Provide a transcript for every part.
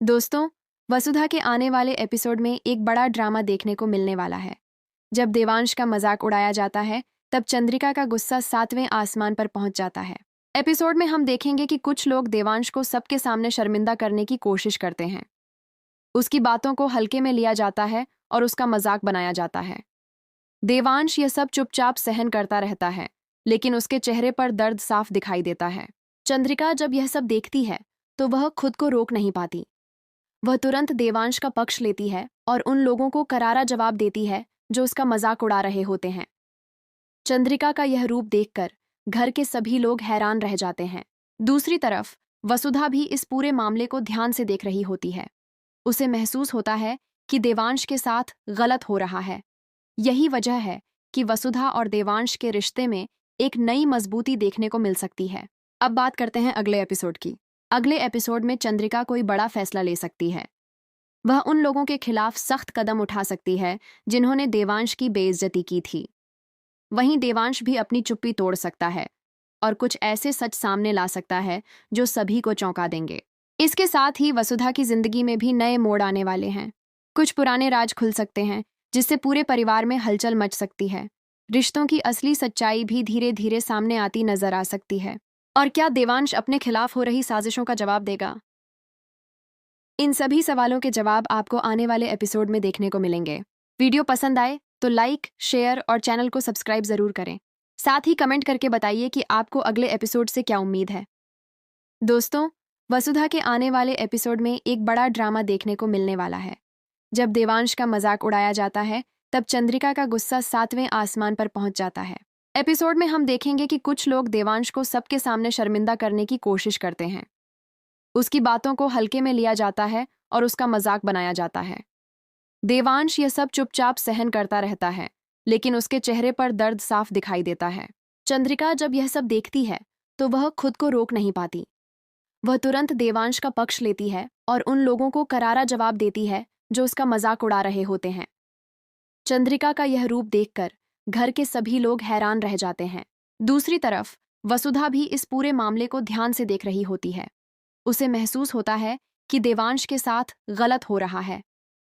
दोस्तों, वसुधा के आने वाले एपिसोड में एक बड़ा ड्रामा देखने को मिलने वाला है। जब देवांश का मजाक उड़ाया जाता है, तब चंद्रिका का गुस्सा 7वें आसमान पर पहुंच जाता है। एपिसोड में हम देखेंगे कि कुछ लोग देवांश को सबके सामने शर्मिंदा करने की कोशिश करते हैं। उसकी बातों को हल्के में लिया जाता है और उसका मजाक बनाया जाता है। देवांश यह सब चुपचाप सहन करता रहता है, लेकिन उसके चेहरे पर दर्द साफ दिखाई देता है। चंद्रिका जब यह सब देखती है, तो वह खुद को रोक नहीं पाती। वह तुरंत देवांश का पक्ष लेती है और उन लोगों को करारा जवाब देती है जो उसका मजाक उड़ा रहे होते हैं। चंद्रिका का यह रूप देखकर घर के सभी लोग हैरान रह जाते हैं। दूसरी तरफ वसुधा भी इस पूरे मामले को ध्यान से देख रही होती है। उसे महसूस होता है कि देवांश के साथ गलत हो रहा है। यही वजह है कि वसुधा और देवांश के रिश्ते में एक नई मजबूती देखने को मिल सकती है। अब बात करते हैं अगले एपिसोड की। अगले एपिसोड में चंद्रिका कोई बड़ा फैसला ले सकती है। वह उन लोगों के खिलाफ सख्त कदम उठा सकती है जिन्होंने देवांश की बेइज्जती की थी। वहीं देवांश भी अपनी चुप्पी तोड़ सकता है और कुछ ऐसे सच सामने ला सकता है जो सभी को चौंका देंगे। इसके साथ ही वसुधा की जिंदगी में भी नए मोड़ आने वाले हैं। कुछ पुराने राज खुल सकते हैं, जिससे पूरे परिवार में हलचल मच सकती है। रिश्तों की असली सच्चाई भी धीरे धीरे सामने आती नजर आ सकती है। और क्या देवांश अपने खिलाफ हो रही साजिशों का जवाब देगा? इन सभी सवालों के जवाब आपको आने वाले एपिसोड में देखने को मिलेंगे। वीडियो पसंद आए तो लाइक, शेयर और चैनल को सब्सक्राइब जरूर करें। साथ ही कमेंट करके बताइए कि आपको अगले एपिसोड से क्या उम्मीद है। दोस्तों, वसुधा के आने वाले एपिसोड में एक बड़ा ड्रामा देखने को मिलने वाला है। जब देवांश का मजाक उड़ाया जाता है, तब चंद्रिका का गुस्सा 7वें आसमान पर पहुंच जाता है। एपिसोड में हम देखेंगे कि कुछ लोग देवांश को सबके सामने शर्मिंदा करने की कोशिश करते हैं। उसकी बातों को हल्के में लिया जाता है और उसका मजाक बनाया जाता है। देवांश यह सब चुपचाप सहन करता रहता है, लेकिन उसके चेहरे पर दर्द साफ दिखाई देता है। चंद्रिका जब यह सब देखती है, तो वह खुद को रोक नहीं पाती। वह तुरंत देवांश का पक्ष लेती है और उन लोगों को करारा जवाब देती है जो उसका मजाक उड़ा रहे होते हैं। चंद्रिका का यह रूप देखकर घर के सभी लोग हैरान रह जाते हैं। दूसरी तरफ वसुधा भी इस पूरे मामले को ध्यान से देख रही होती है। उसे महसूस होता है कि देवांश के साथ गलत हो रहा है।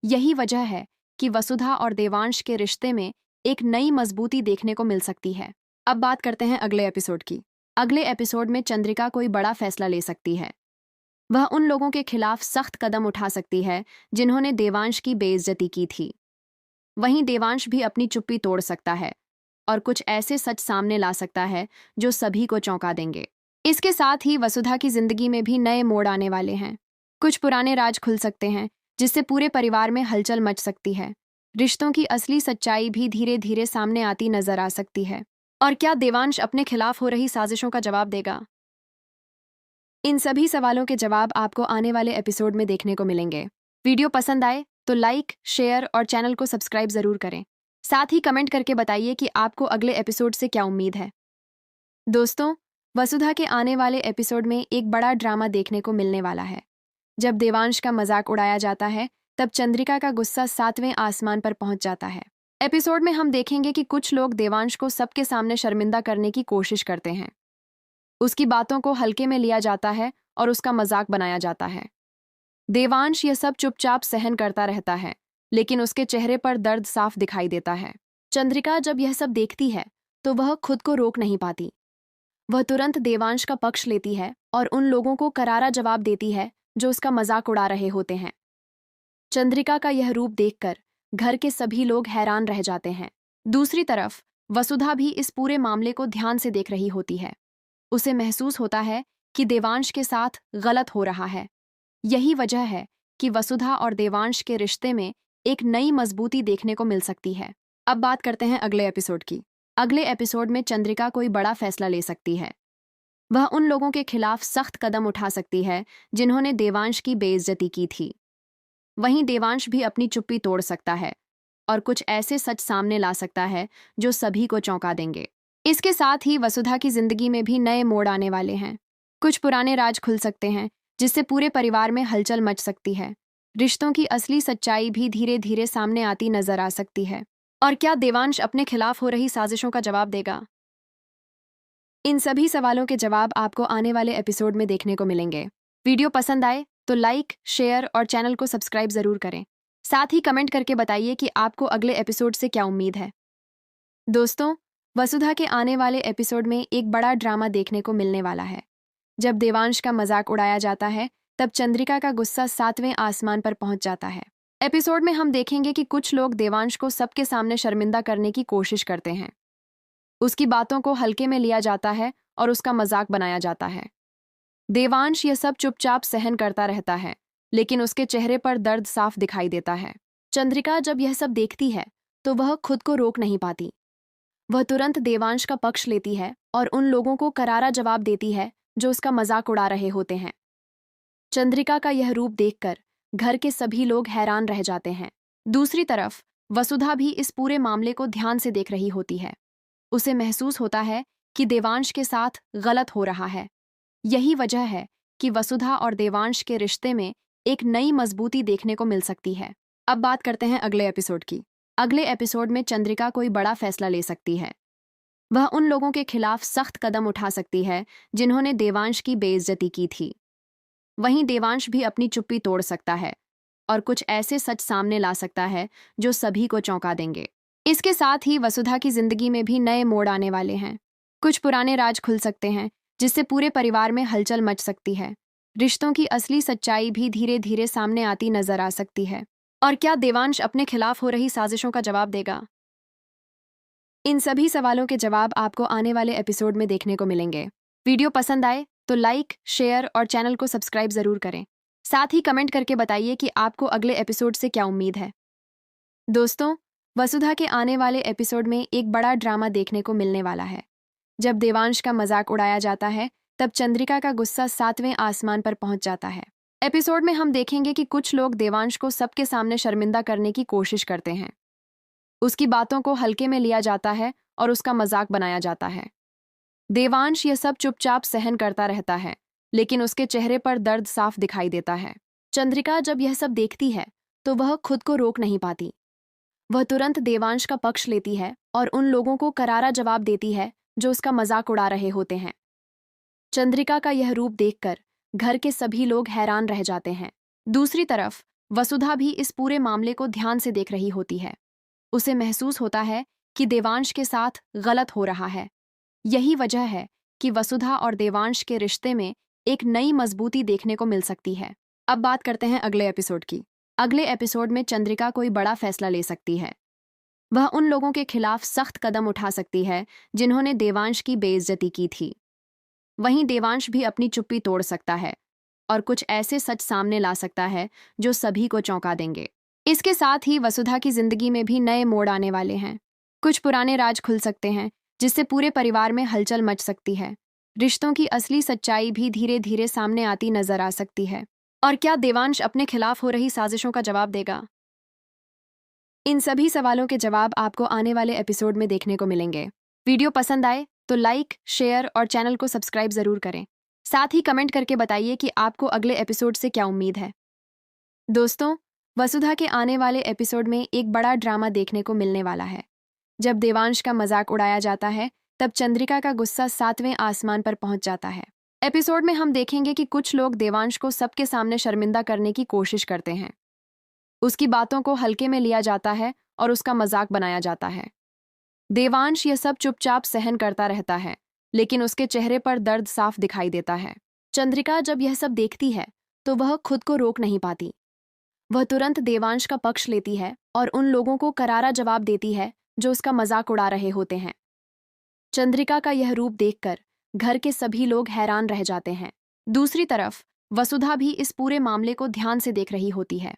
यही वजह है कि वसुधा और देवांश के रिश्ते में एक नई मजबूती देखने को मिल सकती है। अब बात करते हैं अगले एपिसोड की। अगले एपिसोड में चंद्रिका कोई बड़ा फैसला ले सकती है। वह उन लोगों के खिलाफ सख्त कदम उठा सकती है जिन्होंने देवांश की बेइज्जती की थी। वहीं देवांश भी अपनी चुप्पी तोड़ सकता है और कुछ ऐसे सच सामने ला सकता है जो सभी को चौंका देंगे। इसके साथ ही वसुधा की जिंदगी में भी नए मोड़ आने वाले हैं। कुछ पुराने राज खुल सकते हैं, जिससे पूरे परिवार में हलचल मच सकती है। रिश्तों की असली सच्चाई भी धीरे धीरे सामने आती नजर आ सकती है। और क्या देवांश अपने खिलाफ हो रही साजिशों का जवाब देगा? इन सभी सवालों के जवाब आपको आने वाले एपिसोड में देखने को मिलेंगे। वीडियो पसंद आए तो लाइक, शेयर और चैनल को सब्सक्राइब जरूर करें। साथ ही कमेंट करके बताइए कि आपको अगले एपिसोड से क्या उम्मीद है। दोस्तों, वसुधा के आने वाले एपिसोड में एक बड़ा ड्रामा देखने को मिलने वाला है। जब देवांश का मजाक उड़ाया जाता है, तब चंद्रिका का गुस्सा 7वें आसमान पर पहुंच जाता है। एपिसोड में हम देखेंगे कि कुछ लोग देवांश को सबके सामने शर्मिंदा करने की कोशिश करते हैं। उसकी बातों को हल्के में लिया जाता है और उसका मजाक बनाया जाता है। देवांश यह सब चुपचाप सहन करता रहता है, लेकिन उसके चेहरे पर दर्द साफ दिखाई देता है। चंद्रिका जब यह सब देखती है, तो वह खुद को रोक नहीं पाती। वह तुरंत देवांश का पक्ष लेती है और उन लोगों को करारा जवाब देती है जो उसका मजाक उड़ा रहे होते हैं। चंद्रिका का यह रूप देखकर घर के सभी लोग हैरान रह जाते हैं। दूसरी तरफ वसुधा भी इस पूरे मामले को ध्यान से देख रही होती है। उसे महसूस होता है कि देवांश के साथ गलत हो रहा है। यही वजह है कि वसुधा और देवांश के रिश्ते में एक नई मजबूती देखने को मिल सकती है। अब बात करते हैं अगले एपिसोड की। अगले एपिसोड में चंद्रिका कोई बड़ा फैसला ले सकती है। वह उन लोगों के खिलाफ सख्त कदम उठा सकती है जिन्होंने देवांश की बेइज्जती की थी। वहीं देवांश भी अपनी चुप्पी तोड़ सकता है और कुछ ऐसे सच सामने ला सकता है जो सभी को चौंका देंगे। इसके साथ ही वसुधा की जिंदगी में भी नए मोड़ आने वाले हैं। कुछ पुराने राज खुल सकते हैं, जिससे पूरे परिवार में हलचल मच सकती है। रिश्तों की असली सच्चाई भी धीरे धीरे सामने आती नजर आ सकती है। और क्या देवांश अपने खिलाफ हो रही साजिशों का जवाब देगा? इन सभी सवालों के जवाब आपको आने वाले एपिसोड में देखने को मिलेंगे। वीडियो पसंद आए तो लाइक, शेयर और चैनल को सब्सक्राइब जरूर करें। साथ ही कमेंट करके बताइए कि आपको अगले एपिसोड से क्या उम्मीद है। दोस्तों, वसुधा के आने वाले एपिसोड में एक बड़ा ड्रामा देखने को मिलने वाला है। जब देवांश का मजाक उड़ाया जाता है, तब चंद्रिका का गुस्सा 7वें आसमान पर पहुंच जाता है। एपिसोड में हम देखेंगे कि कुछ लोग देवांश को सबके सामने शर्मिंदा करने की कोशिश करते हैं। उसकी बातों को हल्के में लिया जाता है और उसका मजाक बनाया जाता है। देवांश यह सब चुपचाप सहन करता रहता है, लेकिन उसके चेहरे पर दर्द साफ दिखाई देता है। चंद्रिका जब यह सब देखती है तो वह खुद को रोक नहीं पाती। वह तुरंत देवांश का पक्ष लेती है और उन लोगों को करारा जवाब देती है जो उसका मजाक उड़ा रहे होते हैं। चंद्रिका का यह रूप देखकर घर के सभी लोग हैरान रह जाते हैं। दूसरी तरफ वसुधा भी इस पूरे मामले को ध्यान से देख रही होती है। उसे महसूस होता है कि देवांश के साथ गलत हो रहा है। यही वजह है कि वसुधा और देवांश के रिश्ते में एक नई मजबूती देखने को मिल सकती है। अब बात करते हैं अगले एपिसोड की। अगले एपिसोड में चंद्रिका कोई बड़ा फैसला ले सकती है। वह उन लोगों के खिलाफ सख्त कदम उठा सकती है जिन्होंने देवांश की बेइज्जती की थी। वहीं देवांश भी अपनी चुप्पी तोड़ सकता है और कुछ ऐसे सच सामने ला सकता है जो सभी को चौंका देंगे। इसके साथ ही वसुधा की जिंदगी में भी नए मोड़ आने वाले हैं। कुछ पुराने राज खुल सकते हैं जिससे पूरे परिवार में हलचल मच सकती है। रिश्तों की असली सच्चाई भी धीरे धीरे सामने आती नजर आ सकती है। और क्या देवांश अपने खिलाफ हो रही साजिशों का जवाब देगा? इन सभी सवालों के जवाब आपको आने वाले एपिसोड में देखने को मिलेंगे। वीडियो पसंद आए तो लाइक, शेयर और चैनल को सब्सक्राइब जरूर करें। साथ ही कमेंट करके बताइए कि आपको अगले एपिसोड से क्या उम्मीद है। दोस्तों, वसुधा के आने वाले एपिसोड में एक बड़ा ड्रामा देखने को मिलने वाला है। जब देवांश का मजाक उड़ाया जाता है, तब चंद्रिका का गुस्सा 7वें आसमान पर पहुंच जाता है। एपिसोड में हम देखेंगे कि कुछ लोग देवांश को सबके सामने शर्मिंदा करने की कोशिश करते हैं। उसकी बातों को हल्के में लिया जाता है और उसका मजाक बनाया जाता है। देवांश यह सब चुपचाप सहन करता रहता है, लेकिन उसके चेहरे पर दर्द साफ दिखाई देता है। चंद्रिका जब यह सब देखती है तो वह खुद को रोक नहीं पाती। वह तुरंत देवांश का पक्ष लेती है और उन लोगों को करारा जवाब देती है जो उसका मजाक उड़ा रहे होते हैं। चंद्रिका का यह रूप देखकर घर के सभी लोग हैरान रह जाते हैं। दूसरी तरफ वसुधा भी इस पूरे मामले को ध्यान से देख रही होती है। उसे महसूस होता है कि देवांश के साथ गलत हो रहा है। यही वजह है कि वसुधा और देवांश के रिश्ते में एक नई मजबूती देखने को मिल सकती है। अब बात करते हैं अगले एपिसोड की। अगले एपिसोड में चंद्रिका कोई बड़ा फैसला ले सकती है। वह उन लोगों के खिलाफ सख्त कदम उठा सकती है जिन्होंने देवांश की बेइज्जती की थी। वहीं देवांश भी अपनी चुप्पी तोड़ सकता है और कुछ ऐसे सच सामने ला सकता है जो सभी को चौंका देंगे। इसके साथ ही वसुधा की जिंदगी में भी नए मोड़ आने वाले हैं। कुछ पुराने राज खुल सकते हैं जिससे पूरे परिवार में हलचल मच सकती है। रिश्तों की असली सच्चाई भी धीरे धीरे सामने आती नजर आ सकती है। और क्या देवांश अपने खिलाफ हो रही साजिशों का जवाब देगा? इन सभी सवालों के जवाब आपको आने वाले एपिसोड में देखने को मिलेंगे। वीडियो पसंद आए तो लाइक, शेयर और चैनल को सब्सक्राइब जरूर करें। साथ ही कमेंट करके बताइए कि आपको अगले एपिसोड से क्या उम्मीद है। दोस्तों, वसुधा के आने वाले एपिसोड में एक बड़ा ड्रामा देखने को मिलने वाला है। जब देवांश का मजाक उड़ाया जाता है, तब चंद्रिका का गुस्सा 7वें आसमान पर पहुंच जाता है। एपिसोड में हम देखेंगे कि कुछ लोग देवांश को सबके सामने शर्मिंदा करने की कोशिश करते हैं। उसकी बातों को हल्के में लिया जाता है और उसका मजाक बनाया जाता है। देवांश यह सब चुपचाप सहन करता रहता है, लेकिन उसके चेहरे पर दर्द साफ दिखाई देता है। चंद्रिका जब यह सब देखती है तो वह खुद को रोक नहीं पाती। वह तुरंत देवांश का पक्ष लेती है और उन लोगों को करारा जवाब देती है जो उसका मजाक उड़ा रहे होते हैं। चंद्रिका का यह रूप देखकर घर के सभी लोग हैरान रह जाते हैं। दूसरी तरफ वसुधा भी इस पूरे मामले को ध्यान से देख रही होती है।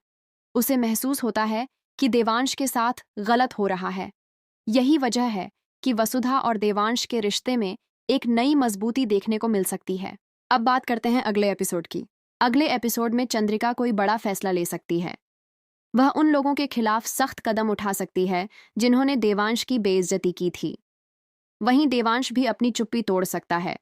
उसे महसूस होता है कि देवांश के साथ गलत हो रहा है। यही वजह है कि वसुधा और देवांश के रिश्ते में एक नई मजबूती देखने को मिल सकती है। अब बात करते हैं अगले एपिसोड की। अगले एपिसोड में चंद्रिका कोई बड़ा फैसला ले सकती है। वह उन लोगों के खिलाफ सख्त कदम उठा सकती है जिन्होंने देवांश की बेइज्जती की थी। वहीं देवांश भी अपनी चुप्पी तोड़ सकता है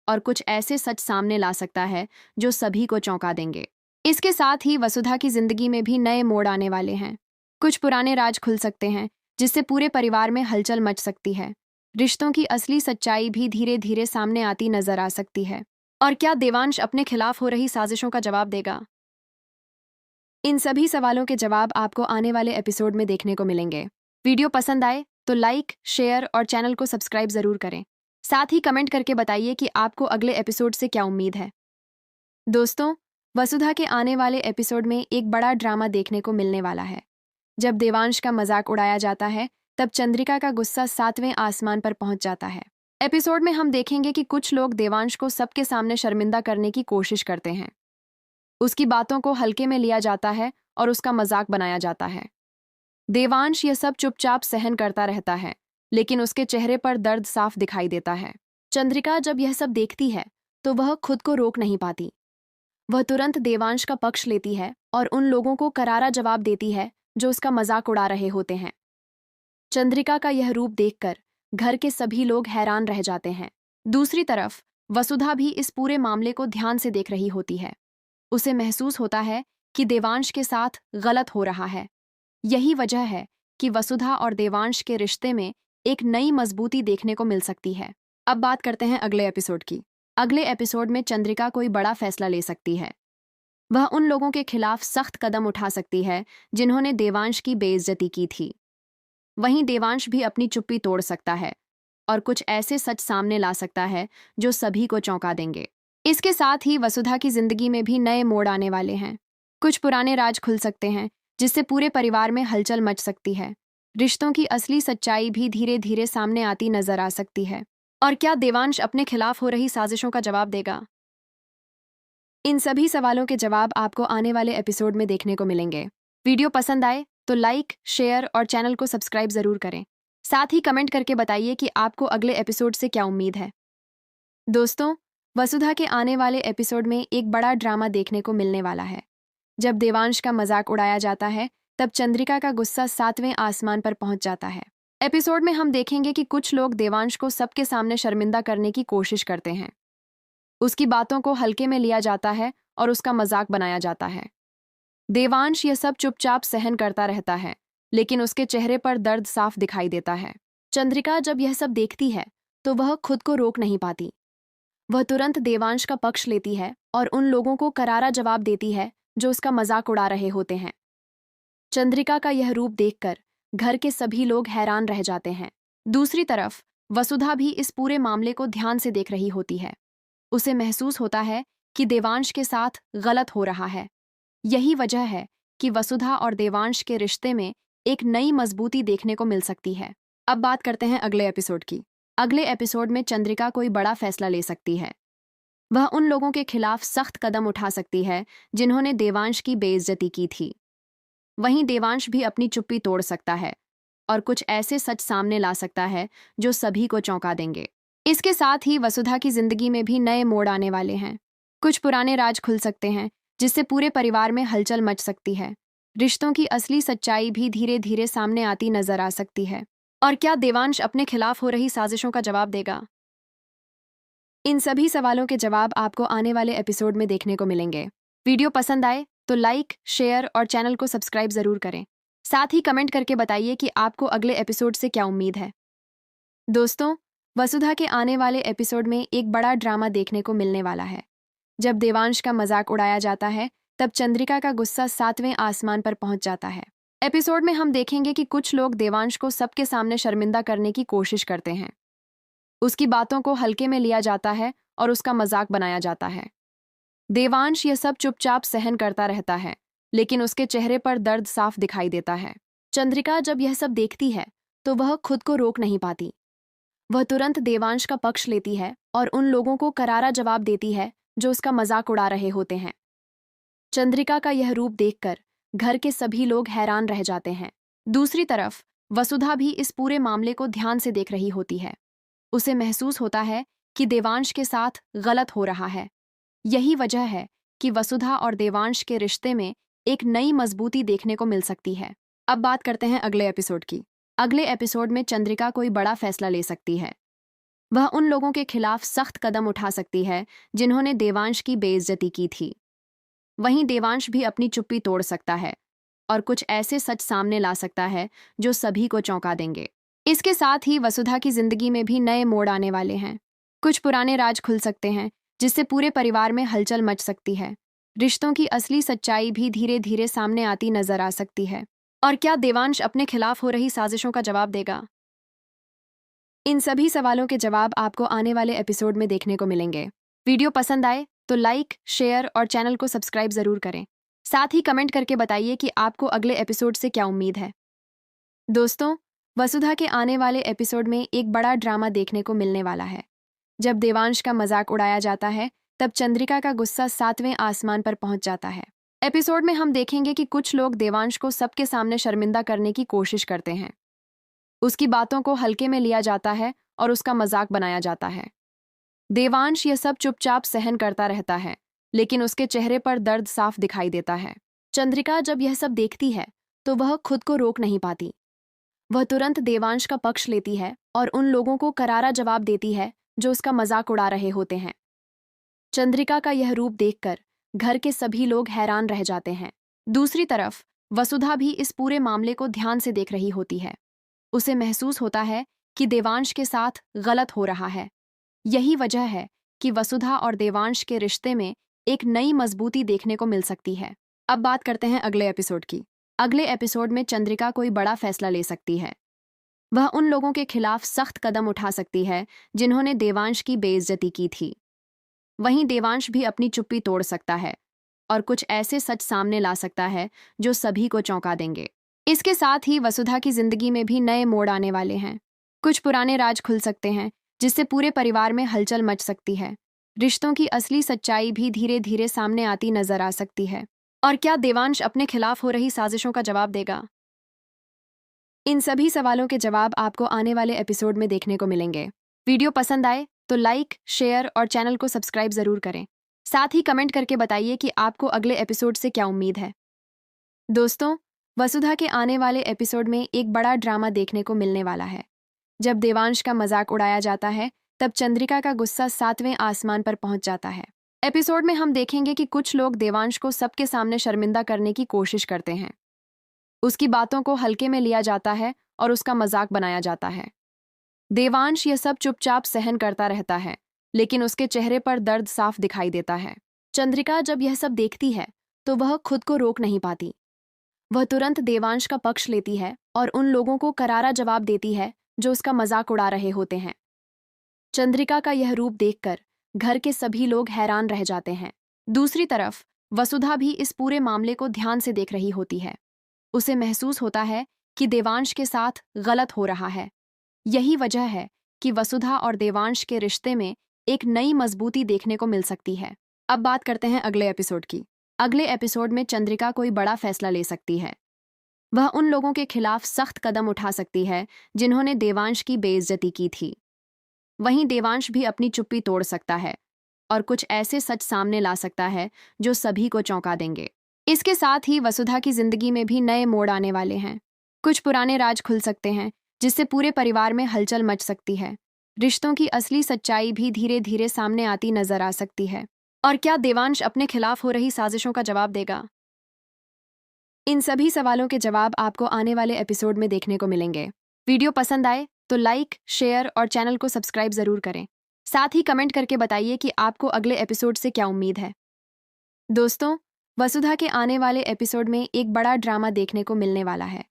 और कुछ ऐसे सच सामने ला सकता है जो सभी को चौंका देंगे। इसके साथ ही वसुधा की जिंदगी में भी नए मोड़ आने वाले हैं। कुछ पुराने राज खुल सकते हैं जिससे पूरे परिवार में हलचल मच सकती है। रिश्तों की असली सच्चाई भी धीरे धीरे सामने आती नजर आ सकती है। और क्या देवांश अपने खिलाफ हो रही साजिशों का जवाब देगा? इन सभी सवालों के जवाब आपको आने वाले एपिसोड में देखने को मिलेंगे। वीडियो पसंद आए तो लाइक, शेयर और चैनल को सब्सक्राइब जरूर करें। साथ ही कमेंट करके बताइए कि आपको अगले एपिसोड से क्या उम्मीद है। दोस्तों, वसुधा के आने वाले एपिसोड में एक बड़ा ड्रामा देखने को मिलने वाला है। जब देवांश का मजाक उड़ाया जाता है, तब चंद्रिका का गुस्सा 7वें आसमान पर पहुंच जाता है। एपिसोड में हम देखेंगे कि कुछ लोग देवांश को सबके सामने शर्मिंदा करने की कोशिश करते हैं। उसकी बातों को हल्के में लिया जाता है और उसका मजाक बनाया जाता है। देवांश यह सब चुपचाप सहन करता रहता है, लेकिन उसके चेहरे पर दर्द साफ दिखाई देता है। चंद्रिका जब यह सब देखती है तो वह खुद को रोक नहीं पाती। वह तुरंत देवांश का पक्ष लेती है और उन लोगों को करारा जवाब देती है जो उसका मजाक उड़ा रहे होते हैं। चंद्रिका का यह रूप देखकर घर के सभी लोग हैरान रह जाते हैं। दूसरी तरफ वसुधा भी इस पूरे मामले को ध्यान से देख रही होती है। उसे महसूस होता है कि देवांश के साथ गलत हो रहा है। यही वजह है कि वसुधा और देवांश के रिश्ते में एक नई मजबूती देखने को मिल सकती है। अब बात करते हैं अगले एपिसोड की। अगले एपिसोड में चंद्रिका कोई बड़ा फैसला ले सकती है। वह उन लोगों के खिलाफ सख्त कदम उठा सकती है जिन्होंने देवांश की बेइज्जती की थी। वहीं देवांश भी अपनी चुप्पी तोड़ सकता है और कुछ ऐसे सच सामने ला सकता है जो सभी को चौंका देंगे। इसके साथ ही वसुधा की जिंदगी में भी नए मोड़ आने वाले हैं। कुछ पुराने राज खुल सकते हैं, जिससे पूरे परिवार में हलचल मच सकती है। रिश्तों की असली सच्चाई भी धीरे धीरे सामने आती नजर आ सकती है। और क्या देवांश अपने खिलाफ हो रही साजिशों का जवाब देगा? इन सभी सवालों के जवाब आपको आने वाले एपिसोड में देखने को मिलेंगे। वीडियो पसंद आए तो लाइक, शेयर और चैनल को सब्सक्राइब जरूर करें। साथ ही कमेंट करके बताइए कि आपको अगले एपिसोड से क्या उम्मीद है। दोस्तों, वसुधा के आने वाले एपिसोड में एक बड़ा ड्रामा देखने को मिलने वाला है। जब देवांश का मजाक उड़ाया जाता है, तब चंद्रिका का गुस्सा 7वें आसमान पर पहुंच जाता है। एपिसोड में हम देखेंगे कि कुछ लोग देवांश को सबके सामने शर्मिंदा करने की कोशिश करते हैं। उसकी बातों को हल्के में लिया जाता है और उसका मजाक बनाया जाता है। देवांश यह सब चुपचाप सहन करता रहता है, लेकिन उसके चेहरे पर दर्द साफ दिखाई देता है। चंद्रिका जब यह सब देखती है तो वह खुद को रोक नहीं पाती। वह तुरंत देवांश का पक्ष लेती है और उन लोगों को करारा जवाब देती है जो उसका मजाक उड़ा रहे होते हैं। चंद्रिका का यह रूप देखकर घर के सभी लोग हैरान रह जाते हैं। दूसरी तरफ वसुधा भी इस पूरे मामले को ध्यान से देख रही होती है। उसे महसूस होता है कि देवांश के साथ गलत हो रहा है। यही वजह है कि वसुधा और देवांश के रिश्ते में एक नई मजबूती देखने को मिल सकती है। अब बात करते हैं अगले एपिसोड की। अगले एपिसोड में चंद्रिका कोई बड़ा फैसला ले सकती है। वह उन लोगों के खिलाफ सख्त कदम उठा सकती है जिन्होंने देवांश की बेइज्जती की थी। वहीं देवांश भी अपनी चुप्पी तोड़ सकता है और कुछ ऐसे सच सामने ला सकता है जो सभी को चौंका देंगे। इसके साथ ही वसुधा की जिंदगी में भी नए मोड़ आने वाले हैं। कुछ पुराने राज खुल सकते हैं, जिससे पूरे परिवार में हलचल मच सकती है। रिश्तों की असली सच्चाई भी धीरे धीरे सामने आती नजर आ सकती है। और क्या देवांश अपने खिलाफ हो रही साजिशों का जवाब देगा? इन सभी सवालों के जवाब आपको आने वाले एपिसोड में देखने को मिलेंगे। वीडियो पसंद आए तो लाइक, शेयर और चैनल को सब्सक्राइब जरूर करें। साथ ही कमेंट करके बताइए कि आपको अगले एपिसोड से क्या उम्मीद है। दोस्तों, वसुधा के आने वाले एपिसोड में एक बड़ा ड्रामा देखने को मिलने वाला है। जब देवांश का मजाक उड़ाया जाता है, तब चंद्रिका का गुस्सा 7वें आसमान पर पहुंच जाता है। एपिसोड में हम देखेंगे कि कुछ लोग देवांश को सबके सामने शर्मिंदा करने की कोशिश करते हैं। उसकी बातों को हल्के में लिया जाता है और उसका मजाक बनाया जाता है। देवांश यह सब चुपचाप सहन करता रहता है, लेकिन उसके चेहरे पर दर्द साफ दिखाई देता है। चंद्रिका जब यह सब देखती है तो वह खुद को रोक नहीं पाती। वह तुरंत देवांश का पक्ष लेती है और उन लोगों को करारा जवाब देती है जो उसका मजाक उड़ा रहे होते हैं। चंद्रिका का यह रूप देखकर घर के सभी लोग हैरान रह जाते हैं। दूसरी तरफ वसुधा भी इस पूरे मामले को ध्यान से देख रही होती है। उसे महसूस होता है कि देवांश के साथ गलत हो रहा है। यही वजह है कि वसुधा और देवांश के रिश्ते में एक नई मजबूती देखने को मिल सकती है। अब बात करते हैं अगले एपिसोड की। अगले एपिसोड में चंद्रिका कोई बड़ा फैसला ले सकती है। वह उन लोगों के खिलाफ सख्त कदम उठा सकती है जिन्होंने देवांश की बेइज्जती की थी। वहीं देवांश भी अपनी चुप्पी तोड़ सकता है और कुछ ऐसे सच सामने ला सकता है जो सभी को चौंका देंगे। इसके साथ ही वसुधा की जिंदगी में भी नए मोड़ आने वाले हैं। कुछ पुराने राज खुल सकते हैं, जिससे पूरे परिवार में हलचल मच सकती है। रिश्तों की असली सच्चाई भी धीरे धीरे सामने आती नजर आ सकती है। और क्या देवांश अपने खिलाफ हो रही साजिशों का जवाब देगा? इन सभी सवालों के जवाब आपको आने वाले एपिसोड में देखने को मिलेंगे। वीडियो पसंद आए तो लाइक, शेयर और चैनल को सब्सक्राइब जरूर करें। साथ ही कमेंट करके बताइए कि आपको अगले एपिसोड से क्या उम्मीद है। दोस्तों, वसुधा के आने वाले एपिसोड में एक बड़ा ड्रामा देखने को मिलने वाला है। जब देवांश का मजाक उड़ाया जाता है, तब चंद्रिका का गुस्सा 7वें आसमान पर पहुंच जाता है। एपिसोड में हम देखेंगे कि कुछ लोग देवांश को सबके सामने शर्मिंदा करने की कोशिश करते हैं। उसकी बातों को हल्के में लिया जाता है और उसका मजाक बनाया जाता है। देवांश यह सब चुपचाप सहन करता रहता है, लेकिन उसके चेहरे पर दर्द साफ दिखाई देता है। चंद्रिका जब यह सब देखती है तो वह खुद को रोक नहीं पाती। वह तुरंत देवांश का पक्ष लेती है और उन लोगों को करारा जवाब देती है जो उसका मजाक उड़ा रहे होते हैं। चंद्रिका का यह रूप देखकर घर के सभी लोग हैरान रह जाते हैं। दूसरी तरफ वसुधा भी इस पूरे मामले को ध्यान से देख रही होती है। उसे महसूस होता है कि देवांश के साथ गलत हो रहा है। यही वजह है कि वसुधा और देवांश के रिश्ते में एक नई मजबूती देखने को मिल सकती है। अब बात करते हैं अगले एपिसोड की। अगले एपिसोड में चंद्रिका कोई बड़ा फैसला ले सकती है। वह उन लोगों के खिलाफ सख्त कदम उठा सकती है जिन्होंने देवांश की बेइज्जती की थी। वहीं देवांश भी अपनी चुप्पी तोड़ सकता है और कुछ ऐसे सच सामने ला सकता है जो सभी को चौंका देंगे। इसके साथ ही वसुधा की जिंदगी में भी नए मोड़ आने वाले हैं। कुछ पुराने राज खुल सकते हैं, जिससे पूरे परिवार में हलचल मच सकती है। रिश्तों की असली सच्चाई भी धीरे धीरे सामने आती नजर आ सकती है। और क्या देवांश अपने खिलाफ हो रही साजिशों का जवाब देगा? इन सभी सवालों के जवाब आपको आने वाले एपिसोड में देखने को मिलेंगे। वीडियो पसंद आए तो लाइक, शेयर और चैनल को सब्सक्राइब जरूर करें। साथ ही कमेंट करके बताइए कि आपको अगले एपिसोड से क्या उम्मीद है। दोस्तों, वसुधा के आने वाले एपिसोड में एक बड़ा ड्रामा देखने को मिलने वाला है। जब देवांश का मजाक उड़ाया जाता है, तब चंद्रिका का गुस्सा 7वें आसमान पर पहुंच जाता है। एपिसोड में हम देखेंगे कि कुछ लोग देवांश को सबके सामने शर्मिंदा करने की कोशिश करते हैं। उसकी बातों को हल्के में लिया जाता है और उसका मजाक बनाया जाता है। देवांश यह सब चुपचाप सहन करता रहता है, लेकिन उसके चेहरे पर दर्द साफ दिखाई देता है। चंद्रिका जब यह सब देखती है तो वह खुद को रोक नहीं पाती। वह तुरंत देवांश का पक्ष लेती है और उन लोगों को करारा जवाब देती है जो उसका मजाक उड़ा रहे होते हैं। चंद्रिका का यह रूप देखकर घर के सभी लोग हैरान रह जाते हैं। दूसरी तरफ वसुधा भी इस पूरे मामले को ध्यान से देख रही होती है। उसे महसूस होता है कि देवांश के साथ गलत हो रहा है। यही वजह है कि वसुधा और देवांश के रिश्ते में एक नई मजबूती देखने को मिल सकती है। अब बात करते हैं अगले एपिसोड की। अगले एपिसोड में चंद्रिका कोई बड़ा फैसला ले सकती है। वह उन लोगों के खिलाफ सख्त कदम उठा सकती है जिन्होंने देवांश की बेइज्जती की थी। वहीं देवांश भी अपनी चुप्पी तोड़ सकता है और कुछ ऐसे सच सामने ला सकता है जो सभी को चौंका देंगे। इसके साथ ही वसुधा की जिंदगी में भी नए मोड़ आने वाले हैं। कुछ पुराने राज खुल सकते हैं, जिससे पूरे परिवार में हलचल मच सकती है। रिश्तों की असली सच्चाई भी धीरे धीरे सामने आती नजर आ सकती है। और क्या देवांश अपने खिलाफ हो रही साजिशों का जवाब देगा? इन सभी सवालों के जवाब आपको आने वाले एपिसोड में देखने को मिलेंगे। वीडियो पसंद आए तो लाइक, शेयर और चैनल को सब्सक्राइब जरूर करें। साथ ही कमेंट करके बताइए कि आपको अगले एपिसोड से क्या उम्मीद है। दोस्तों, वसुधा के आने वाले एपिसोड में एक बड़ा ड्रामा देखने को मिलने वाला है।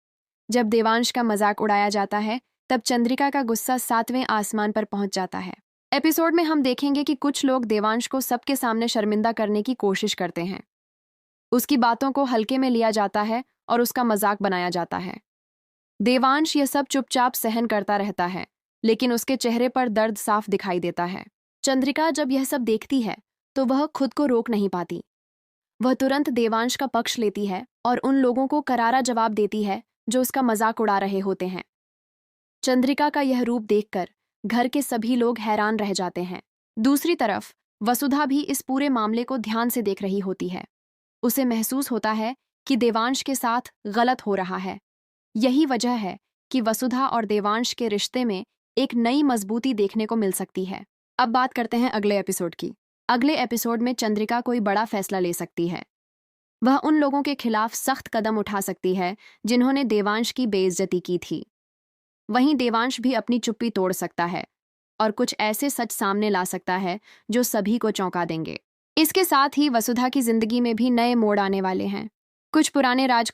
जब देवांश का मजाक उड़ाया जाता है, तब चंद्रिका का गुस्सा 7वें आसमान पर पहुंच जाता है। एपिसोड में हम देखेंगे कि कुछ लोग देवांश को सबके सामने शर्मिंदा करने की कोशिश करते हैं। उसकी बातों को हल्के में लिया जाता है और उसका मजाक बनाया जाता है। देवांश यह सब चुपचाप सहन करता रहता है, लेकिन उसके चेहरे पर दर्द साफ दिखाई देता है। चंद्रिका जब यह सब देखती है तो वह खुद को रोक नहीं पाती। वह तुरंत देवांश का पक्ष लेती है और उन लोगों को करारा जवाब देती है जो उसका मजाक उड़ा रहे होते हैं। चंद्रिका का यह रूप देखकर घर के सभी लोग हैरान रह जाते हैं। दूसरी तरफ वसुधा भी इस पूरे मामले को ध्यान से देख रही होती है। उसे महसूस होता है कि देवांश के साथ गलत हो रहा है। यही वजह है कि वसुधा और देवांश के रिश्ते में एक नई मजबूती देखने को मिल सकती है। अब बात करते हैं अगले एपिसोड की। अगले एपिसोड में चंद्रिका कोई बड़ा फैसला ले सकती है। वह उन लोगों के खिलाफ सख्त कदम उठा सकती है जिन्होंने देवांश की बेइज्जती की थी। वहीं देवांश भी अपनी चुप्पी तोड़ सकता है और कुछ ऐसे सच सामने ला सकता है जो सभी को चौंका देंगे। इसके साथ ही वसुधा की जिंदगी में भी नए मोड़ आने वाले हैं। कुछ पुराने राज